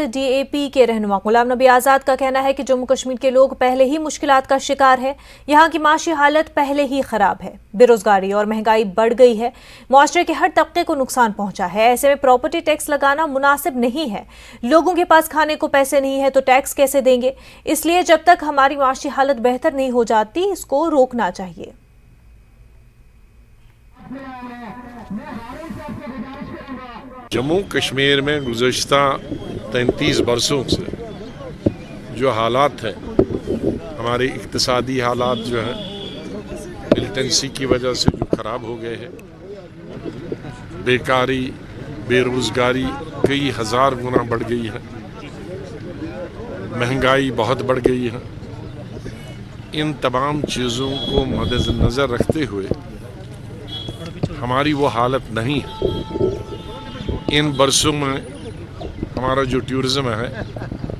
DAP کے رہنما غلام نبی آزاد کا کہنا ہے کہ جموں کشمیر کے لوگ پہلے ہی مشکلات کا شکار ہے، یہاں کی معاشی حالت پہلے ہی خراب ہے، بے روزگاری اور مہنگائی بڑھ گئی ہے، معاشرے کے ہر طبقے کو نقصان پہنچا ہے۔ ایسے میں پراپرٹی ٹیکس لگانا مناسب نہیں ہے، لوگوں کے پاس کھانے کو پیسے نہیں ہے تو ٹیکس کیسے دیں گے؟ اس لیے جب تک ہماری معاشی حالت بہتر نہیں ہو جاتی اس کو روکنا چاہیے۔ جموں کشمیر میں گزشتہ 33 برسوں سے جو حالات ہیں، ہمارے اقتصادی حالات جو ہیں ملیٹنسی کی وجہ سے جو خراب ہو گئے ہیں، بیکاری، بے روزگاری کئی ہزار گنا بڑھ گئی ہے، مہنگائی بہت بڑھ گئی ہے۔ ان تمام چیزوں کو مد نظر رکھتے ہوئے ہماری وہ حالت نہیں ہے۔ ان برسوں میں ہمارا جو ٹورزم ہے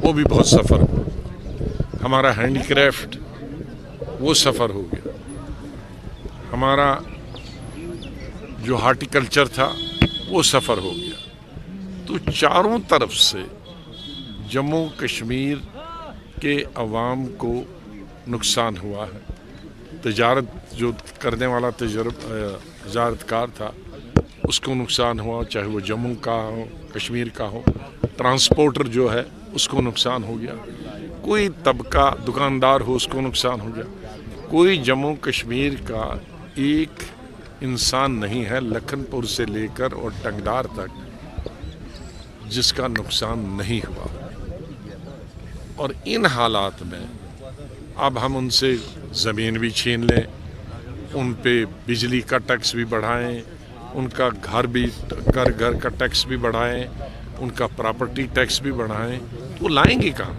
وہ بھی بہت سفر ہوا، ہمارا ہینڈی کرافٹ وہ سفر ہو گیا، ہمارا جو ہارٹیکلچر تھا وہ سفر ہو گیا۔ تو چاروں طرف سے جموں کشمیر کے عوام کو نقصان ہوا ہے۔ تجارت جو کرنے والا تجارت کار تھا اس کو نقصان ہوا، چاہے وہ جموں کا ہو، کشمیر کا ہو۔ ٹرانسپورٹر جو ہے اس کو نقصان ہو گیا، کوئی طبقہ دکاندار ہو اس کو نقصان ہو گیا۔ کوئی جموں کشمیر کا ایک انسان نہیں ہے لکھن پور سے لے کر اور ٹنگڈار تک جس کا نقصان نہیں ہوا۔ اور ان حالات میں اب ہم ان سے زمین بھی چھین لیں، ان پہ بجلی کا ٹیکس بھی بڑھائیں، ان کا گھر کا ٹیکس بھی بڑھائیں، ان کا پراپرٹی ٹیکس بھی بڑھائیں، تو لائیں گے کہاں؟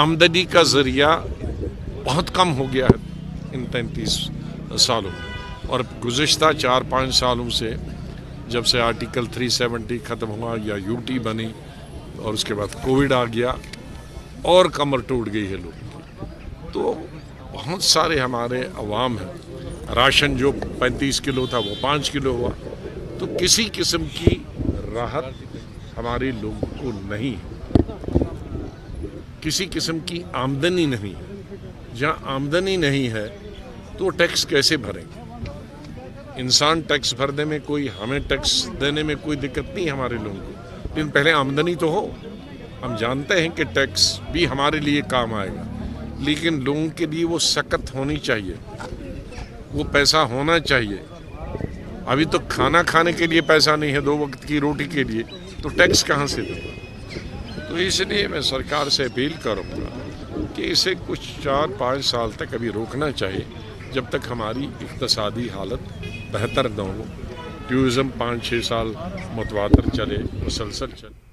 آمدنی کا ذریعہ بہت کم ہو گیا ہے ان 33 سالوں میں، اور گزشتہ 4-5 سالوں سے جب سے آرٹیکل 370 ختم ہوا یا UT بنی اور اس کے بعد کووڈ آ گیا اور کمر ٹوٹ گئی ہے لوگوں کی۔ تو بہت سارے ہمارے عوام ہیں، راشن جو 35 کلو تھا وہ 5 کلو ہوا، تو کسی قسم کی راحت ہمارے لوگوں کو نہیں ہے، کسی قسم کی آمدنی نہیں ہے۔ جہاں آمدنی نہیں ہے تو ٹیکس کیسے بھریں گے؟ انسان ٹیکس بھرنے میں ہمیں ٹیکس دینے میں کوئی دقت نہیں ہے ہمارے لوگوں کو، لیکن پہلے آمدنی تو ہو۔ ہم جانتے ہیں کہ ٹیکس بھی ہمارے لیے کام آئے گا، لیکن لوگوں کے لیے وہ سکت ہونی چاہیے، وہ پیسہ ہونا چاہیے۔ ابھی تو کھانا کھانے کے لیے پیسہ نہیں ہے، 2 وقت کی روٹی کے لیے، تو ٹیکس کہاں سے دیں؟ تو اس لیے میں سرکار سے اپیل کروں گا کہ اسے کچھ 4-5 سال تک ابھی روکنا چاہیے، جب تک ہماری اقتصادی حالت بہتر نہ ہو۔ ٹورزم 5-6 سال متواتر چلے، مسلسل چلے۔